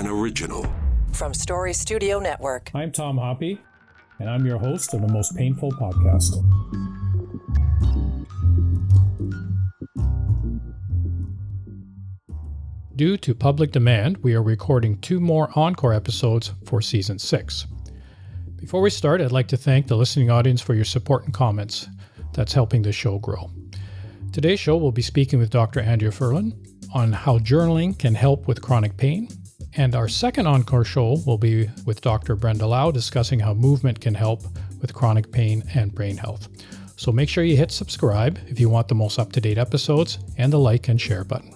an original. From Story Studio Network. I'm Tom Hoppe, and I'm your host of the Most Painful Podcast. Due to public demand, we are recording 2 more encore episodes for Season 6. Before we start, I'd like to thank the listening audience for your support and comments. That's helping the show grow. Today's show will be speaking with Dr. Andrea Furlan on how journaling can help with chronic pain. And our second encore show will be with Dr. Brenda Lau discussing how movement can help with chronic pain and brain health. So make sure you hit subscribe if you want the most up-to-date episodes and the like and share button.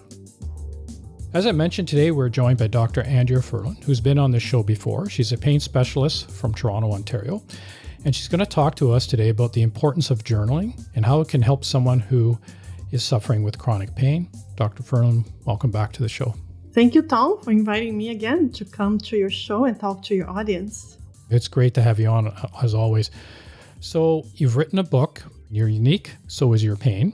As I mentioned today, we're joined by Dr. Andrea Furlan, who's been on this show before. She's a pain specialist from Toronto, Ontario, and she's going to talk to us today about the importance of journaling and how it can help someone who is suffering with chronic pain. Dr. Furlan, welcome back to the show. Thank you, Tom, for inviting me again to come to your show and talk to your audience. It's great to have you on, as always. So you've written a book. You're unique. So is your pain.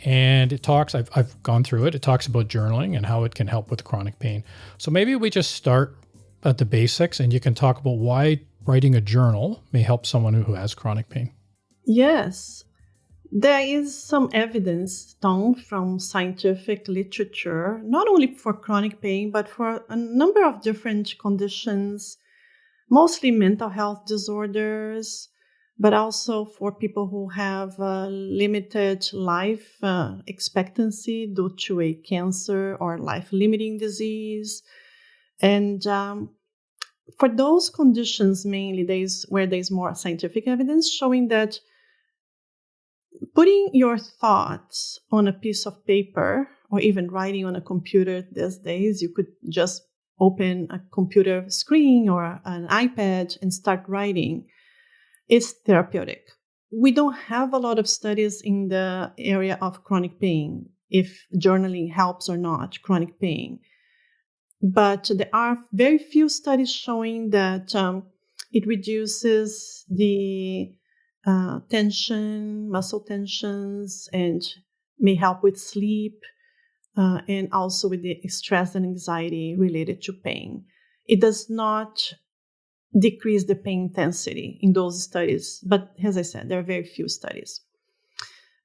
And it talks, I've gone through it. It talks about journaling and how it can help with chronic pain. So maybe we just start at the basics and you can talk about why writing a journal may help someone who has chronic pain. Yes. There is some evidence, Tom, from scientific literature, not only for chronic pain, but for a number of different conditions, mostly mental health disorders, but also for people who have limited life expectancy due to a cancer or life-limiting disease. And for those conditions, mainly, where there's more scientific evidence showing that putting your thoughts on a piece of paper or even writing on a computer these days, you could just open a computer screen or an iPad and start writing. It's therapeutic. We don't have a lot of studies in the area of chronic pain, if journaling helps or not chronic pain. But there are very few studies showing that it reduces the tension, muscle tensions, and may help with sleep, and also with the stress and anxiety related to pain. It does not decrease the pain intensity in those studies, but as I said, there are very few studies.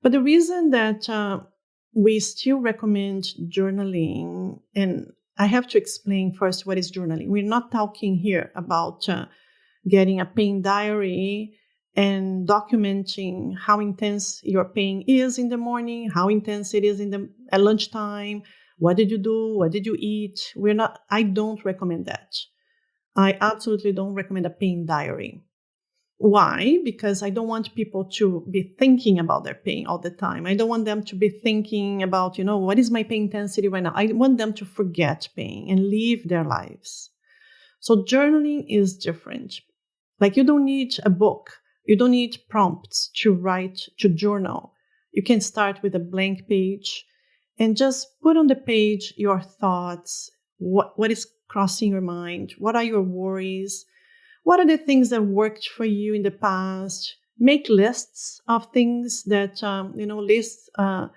But the reason that we still recommend journaling, and I have to explain first what is journaling. We're not talking here about getting a pain diary and documenting how intense your pain is in the morning, how intense it is at lunchtime, what did you do, what did you eat. I don't recommend that. I absolutely don't recommend a pain diary. Why? Because I don't want people to be thinking about their pain all the time. I don't want them to be thinking about, what is my pain intensity right now? I want them to forget pain and live their lives. So journaling is different. Like, you don't need a book. You don't need prompts to journal. You can start with a blank page and just put on the page your thoughts, what is crossing your mind, what are your worries, what are the things that worked for you in the past. Make lists of things that, lists of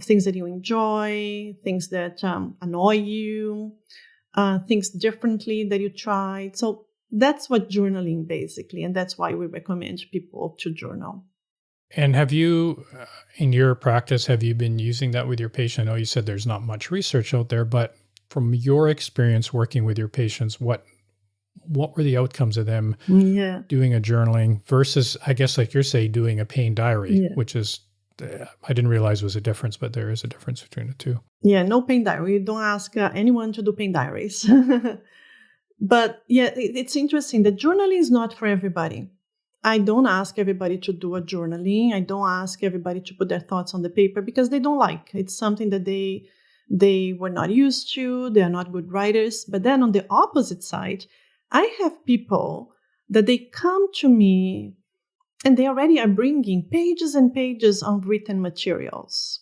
things that you enjoy, things that annoy you, things differently that you tried. So that's what journaling basically, and that's why we recommend people to journal. And have you, in your practice, have you been using that with your patient? I know you said there's not much research out there, but from your experience working with your patients, what were the outcomes of them doing a journaling versus, I guess, like you're saying, doing a pain diary, which is, I didn't realize was a difference, but there is a difference between the two. Yeah, no pain diary. You don't ask anyone to do pain diaries. But yeah, it's interesting. The journaling is not for everybody. I don't ask everybody to do a journaling. I don't ask everybody to put their thoughts on the paper because they don't like. It's something that they were not used to. They are not good writers. But then on the opposite side, I have people that they come to me and they already are bringing pages and pages of written materials.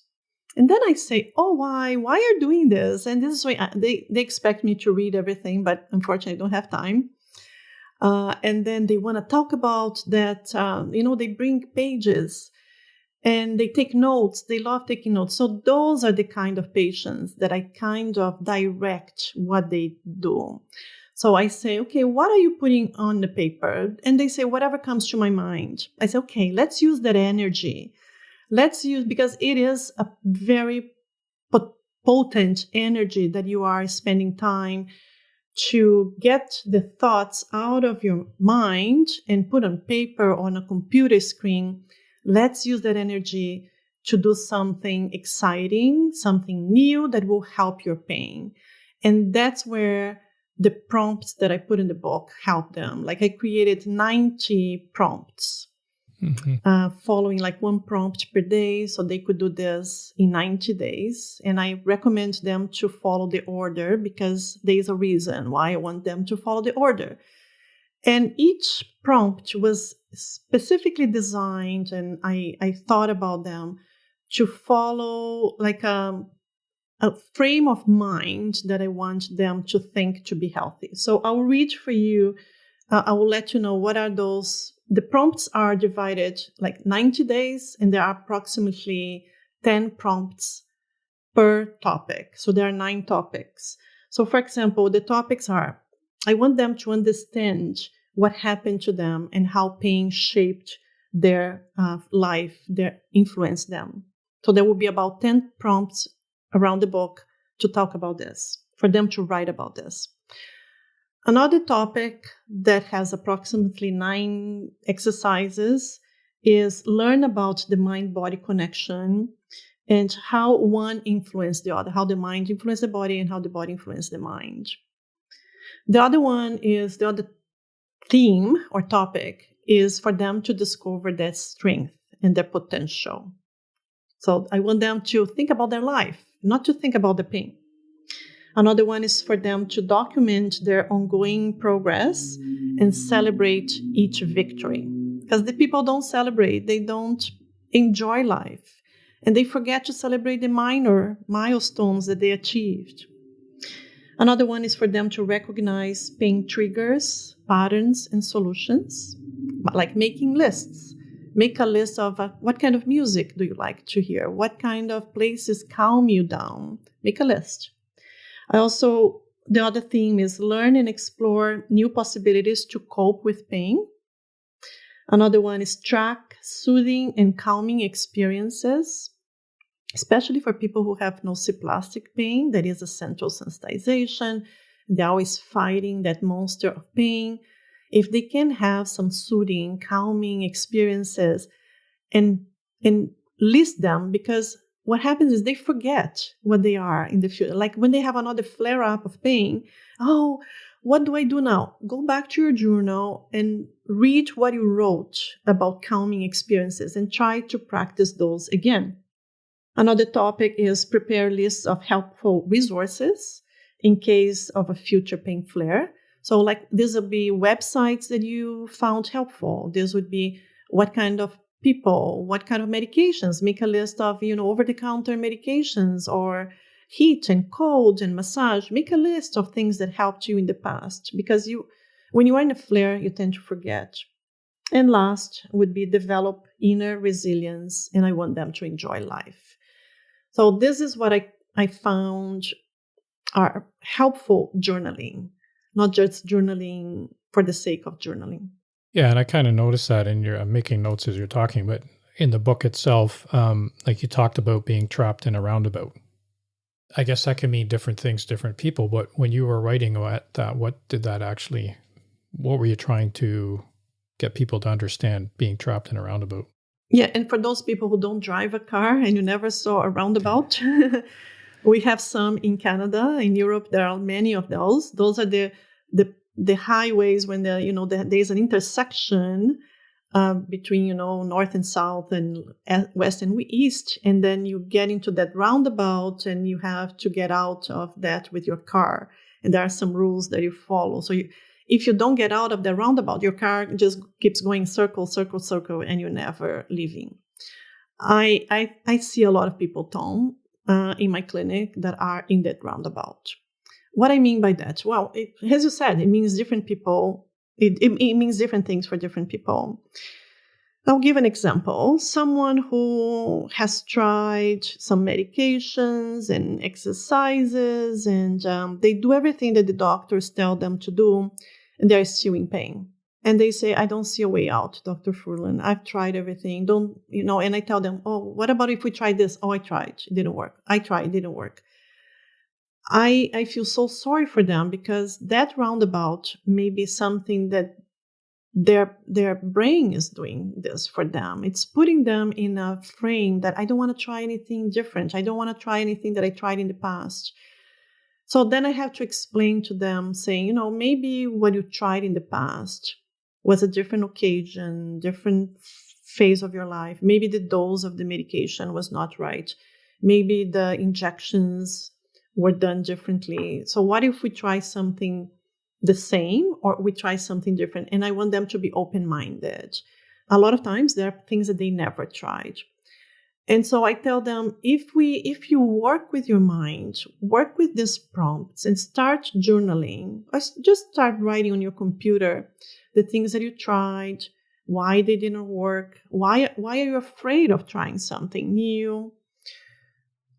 And then I say, oh, why are you doing this? And this is why they expect me to read everything, but unfortunately I don't have time. And then they want to talk about that, they bring pages. And they take notes. They love taking notes. So those are the kind of patients that I kind of direct what they do. So I say, okay, what are you putting on the paper? And they say, whatever comes to my mind. I say, okay, let's use that energy. Because it is a very potent energy that you are spending time to get the thoughts out of your mind and put on paper or on a computer screen. Let's use that energy to do something exciting, something new that will help your pain. And that's where the prompts that I put in the book help them. Like I created 90 prompts, following like one prompt per day. So they could do this in 90 days. And I recommend them to follow the order because there's a reason why I want them to follow the order. And each prompt was specifically designed, and I thought about them to follow like a frame of mind that I want them to think to be healthy. So I'll read for you. I will let you know what are those. The prompts are divided like 90 days, and there are approximately 10 prompts per topic. So there are 9 topics. So for example, the topics are, I want them to understand what happened to them and how pain shaped their life, influenced them. So there will be about 10 prompts around the book to talk about this, for them to write about this. Another topic that has approximately 9 exercises is learn about the mind-body connection and how one influenced the other, how the mind influenced the body and how the body influenced the mind. The other theme or topic is for them to discover their strength and their potential. So I want them to think about their life, not to think about the pain. Another one is for them to document their ongoing progress and celebrate each victory. Because the people don't celebrate, they don't enjoy life. And they forget to celebrate the minor milestones that they achieved. Another one is for them to recognize pain triggers, patterns, and solutions, like making lists. Make a list of what kind of music do you like to hear? What kind of places calm you down? Make a list. The other theme is learn and explore new possibilities to cope with pain. Another one is track soothing and calming experiences, especially for people who have nociplastic pain, that is a central sensitization. They're always fighting that monster of pain. If they can have some soothing, calming experiences and list them, because what happens is they forget what they are in the future. Like when they have another flare-up of pain, oh, what do I do now? Go back to your journal and read what you wrote about calming experiences and try to practice those again. Another topic is prepare lists of helpful resources in case of a future pain flare. So like this would be websites that you found helpful. This would be what kind of people, what kind of medications. Make a list of, over-the-counter medications or heat and cold and massage. Make a list of things that helped you in the past, because when you are in a flare, you tend to forget. And last would be develop inner resilience, and I want them to enjoy life. So this is what I found are helpful journaling, not just journaling for the sake of journaling. Yeah, and I kind of noticed that in your making notes as you're talking, but in the book itself, like you talked about being trapped in a roundabout. I guess that can mean different things, to different people. But when you were writing about that, what were you trying to get people to understand being trapped in a roundabout? Yeah, and for those people who don't drive a car and you never saw a roundabout, we have some in Canada. In Europe, there are many of those. Those are the highways when there's an intersection between north and south and west and east, and then you get into that roundabout and you have to get out of that with your car, and there are some rules that you follow. So if you don't get out of the roundabout, your car just keeps going circle, circle, circle, and you're never leaving. I see a lot of people, Tom, in my clinic that are in that roundabout. What I mean by that? Well, as you said, it means different people. It means different things for different people. I'll give an example. Someone who has tried some medications and exercises, and they do everything that the doctors tell them to do, and they're still in pain. And they say, I don't see a way out, Dr. Furlan. I've tried everything. And I tell them, oh, what about if we try this? Oh, I tried. It didn't work. I tried. It didn't work. I feel so sorry for them because that roundabout may be something that their brain is doing this for them. It's putting them in a frame that I don't want to try anything different. I don't want to try anything that I tried in the past. So then I have to explain to them saying, maybe what you tried in the past was a different occasion, different phase of your life. Maybe the dose of the medication was not right. Maybe the injections were done differently. So what if we try something the same or we try something different? And I want them to be open-minded. A lot of times there are things that they never tried. And so I tell them, if you work with your mind, work with these prompts and start journaling, or just start writing on your computer the things that you tried, why they didn't work, why are you afraid of trying something new?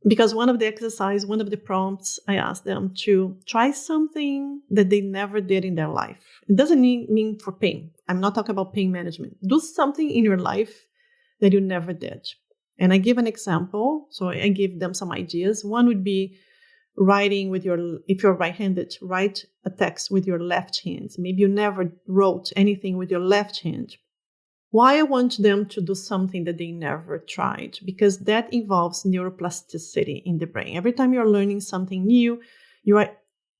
Because one of the prompts, I asked them to try something that they never did in their life. It doesn't mean for pain. I'm not talking about pain management. Do something in your life that you never did. And I give an example. So I give them some ideas. One would be writing if you're right-handed, write a text with your left hand. Maybe you never wrote anything with your left hand. Why I want them to do something that they never tried? Because that involves neuroplasticity in the brain. Every time you're learning something new, you are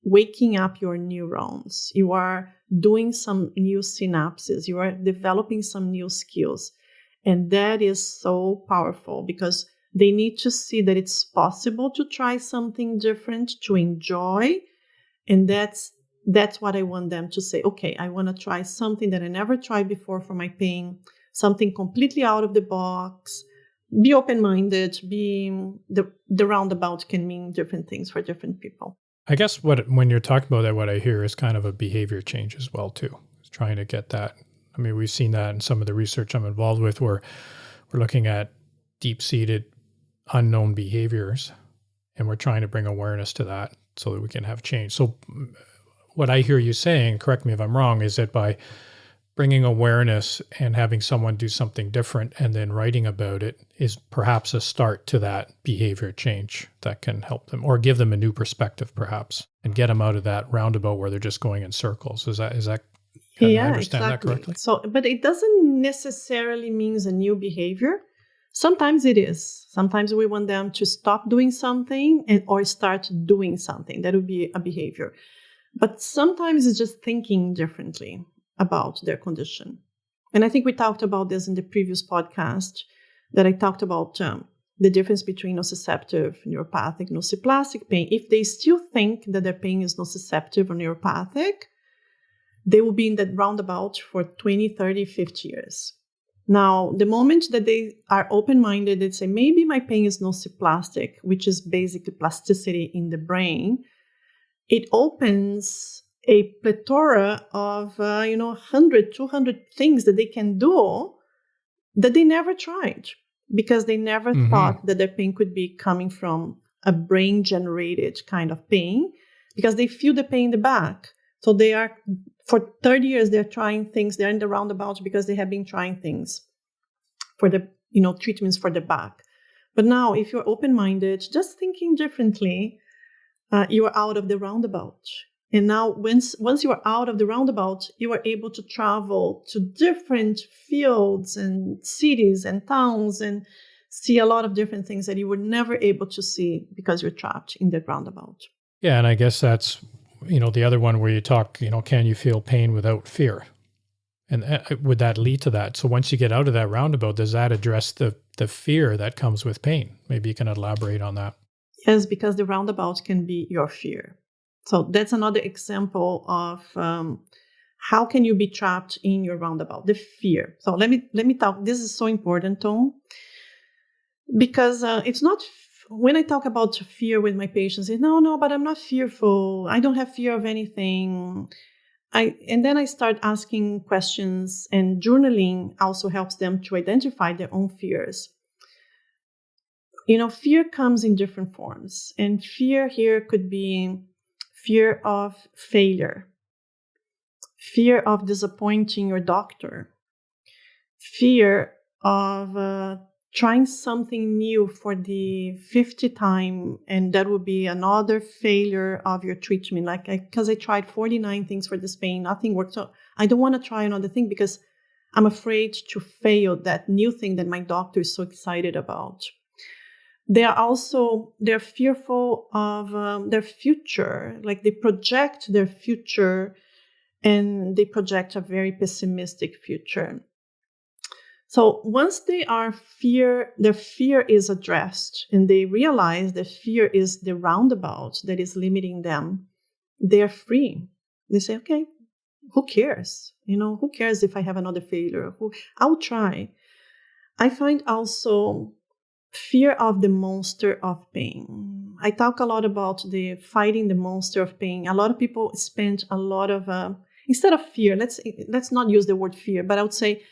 waking up your neurons. You are doing some new synapses. You are developing some new skills. And that is so powerful because they need to see that it's possible to try something different, to enjoy. And that's what I want them to say. Okay, I want to try something that I never tried before for my pain, something completely out of the box. Be open-minded. The roundabout can mean different things for different people. I guess when you're talking about that, what I hear is kind of a behavior change as well, too. It's trying to get that. I mean, we've seen that in some of the research I'm involved with where we're looking at deep-seated unknown behaviors, and we're trying to bring awareness to that so that we can have change. So what I hear you saying, correct me if I'm wrong, is that by bringing awareness and having someone do something different and then writing about it is perhaps a start to that behavior change that can help them or give them a new perspective perhaps and get them out of that roundabout where they're just going in circles. Is that can I understand that correctly? So, but it doesn't necessarily mean a new behavior. Sometimes it is. Sometimes we want them to stop doing something or start doing something. That would be a behavior. But sometimes it's just thinking differently about their condition. And I think we talked about this in the previous podcast that I talked about the difference between nociceptive, neuropathic, nociplastic pain. If they still think that their pain is nociceptive or neuropathic, they will be in that roundabout for 20, 30, 50 years. Now, the moment that they are open-minded, they say, maybe my pain is nociplastic, which is basically plasticity in the brain, it opens a plethora of, 100, 200 things that they can do that they never tried because they never thought that their pain could be coming from a brain-generated kind of pain because they feel the pain in the back. So they are, for 30 years, they're trying things. They're in the roundabout because they have been trying things for the, treatments for the back. But now, if you're open-minded, just thinking differently, you are out of the roundabout. And now, once you are out of the roundabout, you are able to travel to different fields and cities and towns and see a lot of different things that you were never able to see because you're trapped in the roundabout. Yeah, and I guess that's the other one where you talk, can you feel pain without fear? And would that lead to that? So once you get out of that roundabout, does that address the fear that comes with pain? Maybe you can elaborate on that. Yes, because the roundabout can be your fear. So that's another example of how can you be trapped in your roundabout, the fear. So let me talk. This is so important, Tom, because it's not. When I talk about fear with my patients, no, but I'm not fearful. I don't have fear of anything. And then I start asking questions, and journaling also helps them to identify their own fears. Fear comes in different forms, and fear here could be fear of failure, fear of disappointing your doctor, fear of trying something new for the 50th time, and that would be another failure of your treatment. Because I tried 49 things for this pain, nothing worked. So I don't want to try another thing because I'm afraid to fail that new thing that my doctor is so excited about. They're fearful of their future, like they project their future, and they project a very pessimistic future. So once their fear is addressed, and they realize that fear is the roundabout that is limiting them, they're free. They say, okay, who cares? Who cares if I have another failure? I'll try. I find also fear of the monster of pain. I talk a lot about the fighting the monster of pain. A lot of people spend a lot of instead of fear. Let's not use the word fear, but I would say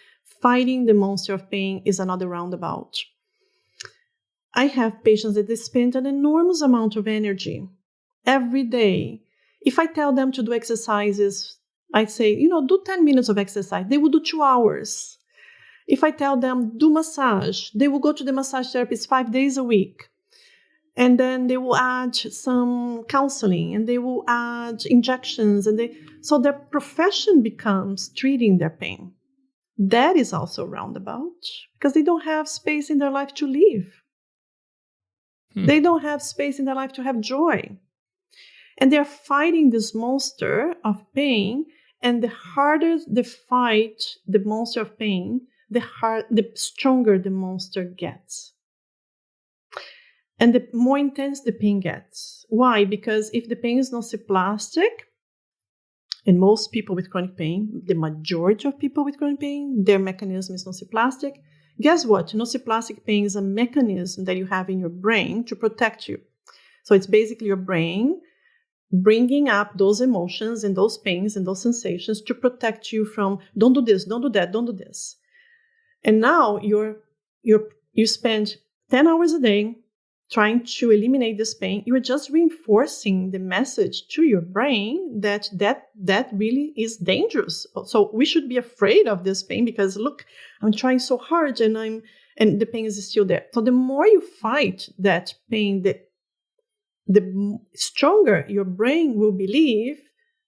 fighting the monster of pain is another roundabout. I have patients that they spend an enormous amount of energy every day. If I tell them to do exercises, I say, do 10 minutes of exercise. They will do 2 hours. If I tell them do massage, they will go to the massage therapist 5 days a week. And then they will add some counseling, and they will add injections. So their profession becomes treating their pain. That is also roundabout, because they don't have space in their life to live. They don't have space in their life to have joy. And they're fighting this monster of pain. And the harder they fight the monster of pain, the stronger the monster gets. And the more intense the pain gets. Why? Because if the pain is nociplastic, and most people with chronic pain, the majority of people with chronic pain, their mechanism is nociplastic. Guess what? Nociplastic pain is a mechanism that you have in your brain to protect you. So it's basically your brain bringing up those emotions and those pains and those sensations to protect you from, don't do this, don't do that, don't do this. And now you spend 10 hours a day trying to eliminate this pain. You're just reinforcing the message to your brain that really is dangerous. So we should be afraid of this pain because look, I'm trying so hard and the pain is still there. So the more you fight that pain, the stronger your brain will believe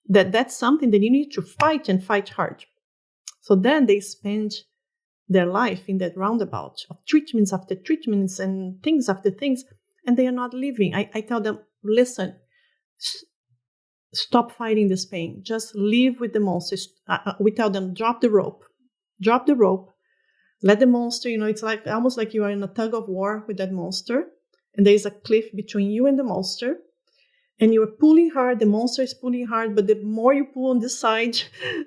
that that's something that you need to fight and fight hard. So then they spend their life in that roundabout of treatments after treatments and things after things, and they are not living. I tell them, listen, stop fighting this pain. Just live with the monsters. We tell them, drop the rope. Let the monster, it's like almost like you are in a tug of war with that monster, and there is a cliff between you and the monster, and you are pulling hard. The monster is pulling hard, but the more you pull on this side,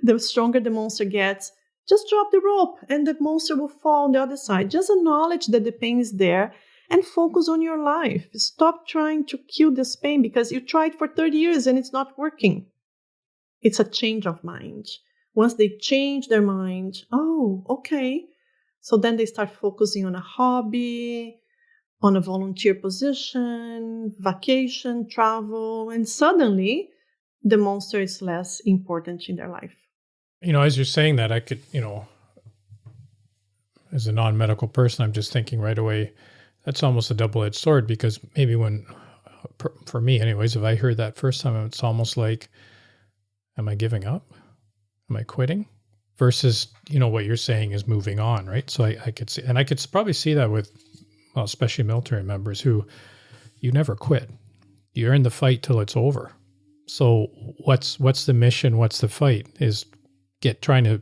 the stronger the monster gets. Just drop the rope and the monster will fall on the other side. Just acknowledge that the pain is there and focus on your life. Stop trying to kill this pain because you tried for 30 years and it's not working. It's a change of mind. Once they change their mind, oh, okay. So then they start focusing on a hobby, on a volunteer position, vacation, travel, and suddenly the monster is less important in their life. As you're saying that, I could, as a non-medical person, I'm just thinking right away, that's almost a double-edged sword because maybe for me anyways, if I heard that first time, it's almost like, am I giving up? Am I quitting? Versus, what you're saying is moving on, right? So I could see, and I could probably see that with, well, especially military members who you never quit. You're in the fight till it's over. So what's the mission? What's the fight? Is trying to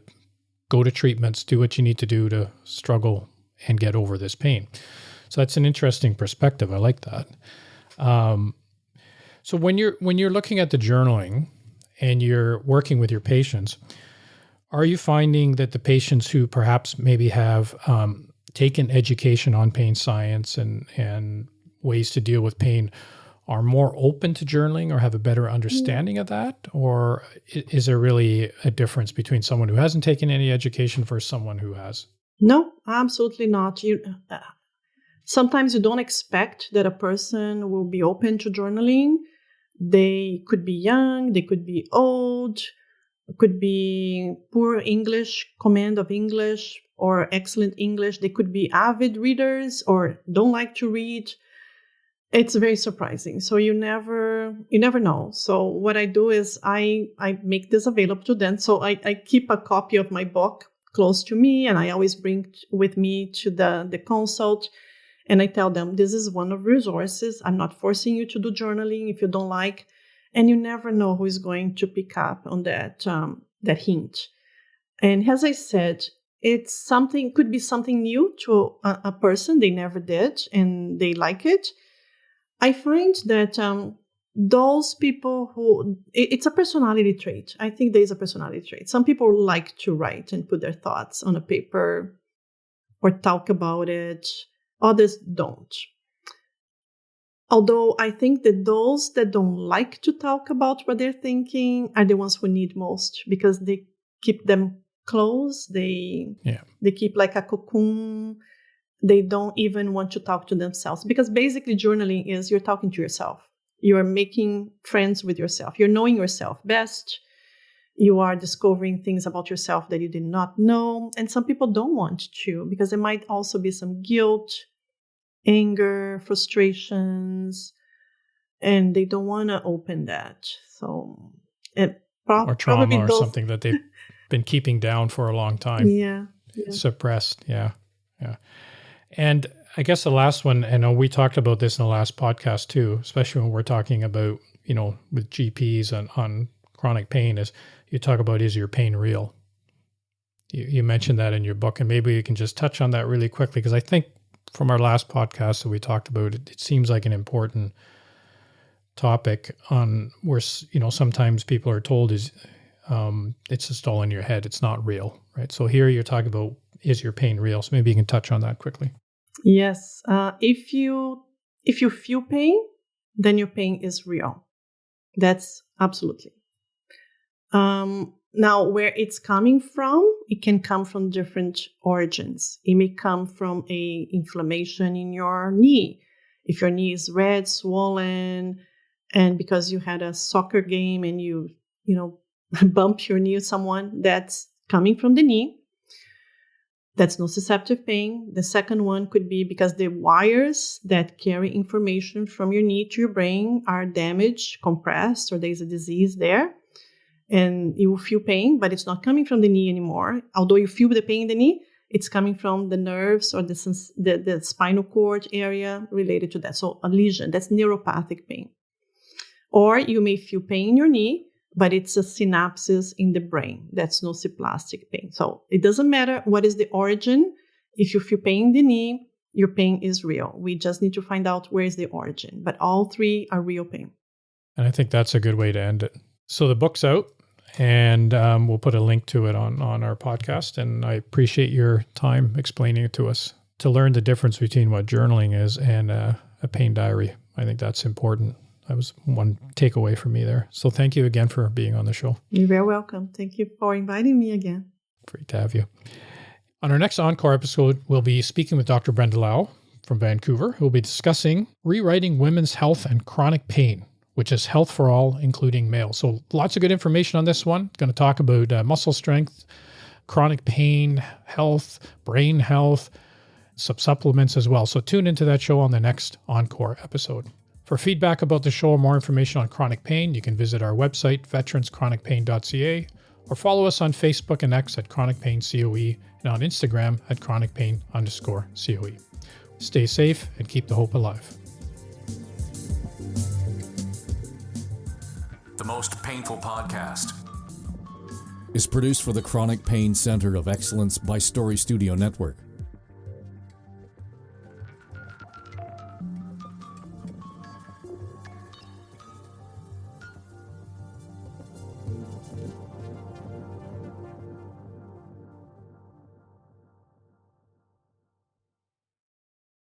go to treatments, do what you need to do to struggle and get over this pain. So that's an interesting perspective. I like that. So when you're looking at the journaling and you're working with your patients, are you finding that the patients who perhaps maybe have taken education on pain science and ways to deal with pain, are more open to journaling or have a better understanding of that? Or is there really a difference between someone who hasn't taken any education versus someone who has? No, absolutely not. Sometimes you don't expect that a person will be open to journaling. They could be young, they could be old, could be poor English, command of English, or excellent English. They could be avid readers or don't like to read. It's very surprising. So you never know. So what I do is I make this available to them. So I keep a copy of my book close to me, and I always bring with me to the consult. And I tell them, this is one of the resources. I'm not forcing you to do journaling if you don't like. And you never know who is going to pick up on that hint. And as I said, could be something new to a person. They never did, and they like it. I find that those people it's a personality trait. I think there's a personality trait. Some people like to write and put their thoughts on a paper or talk about it. Others don't. Although I think that those that don't like to talk about what they're thinking are the ones who need most, because they keep them close. They keep like a cocoon. They don't even want to talk to themselves, because basically journaling is you're talking to yourself. You are making friends with yourself. You're knowing yourself best. You are discovering things about yourself that you did not know. And some people don't want to, because there might also be some guilt, anger, frustrations, and they don't want to open that. So or trauma or something that they've been keeping down for a long time. Yeah. Suppressed. Yeah. And I guess the last one, and we talked about this in the last podcast too, especially when we're talking about, with GPs on chronic pain, is you talk about, is your pain real? You mentioned that in your book, and maybe you can just touch on that really quickly, because I think from our last podcast that we talked about, it seems like an important topic on where, sometimes people are told it's just all in your head. It's not real, right? So here you're talking about, is your pain real? So maybe you can touch on that quickly. Yes. If you feel pain, then your pain is real. That's absolutely. Now, where it's coming from, it can come from different origins. It may come from a inflammation in your knee. If your knee is red, swollen, and because you had a soccer game and you bump your knee with someone, that's coming from the knee. That's nociceptive pain. The second one could be because the wires that carry information from your knee to your brain are damaged, compressed, or there's a disease there. And you will feel pain, but it's not coming from the knee anymore. Although you feel the pain in the knee, it's coming from the nerves or the spinal cord area related to that. So a lesion, that's neuropathic pain. Or you may feel pain in your knee, but it's a synapses in the brain. That's nociplastic pain. So it doesn't matter what is the origin. If you feel pain in the knee, your pain is real. We just need to find out where is the origin. But all three are real pain. And I think that's a good way to end it. So the book's out, and we'll put a link to it on our podcast. And I appreciate your time explaining it to us, to learn the difference between what journaling is and a pain diary. I think that's important. That was one takeaway for me there. So thank you again for being on the show. You're very welcome. Thank you for inviting me again. Great to have you. On our next Encore episode, we'll be speaking with Dr. Brenda Lau from Vancouver, who will be discussing rewriting women's health and chronic pain, which is health for all, including males. So lots of good information on this one. Going to talk about muscle strength, chronic pain, health, brain health, some supplements as well. So tune into that show on the next Encore episode. For feedback about the show or more information on chronic pain, you can visit our website, veteranschronicpain.ca, or follow us on Facebook and X at Chronic Pain COE and on Instagram at chronicpain_COE. Stay safe and keep the hope alive. The Most Painful Podcast is produced for the Chronic Pain Center of Excellence by Story Studio Network.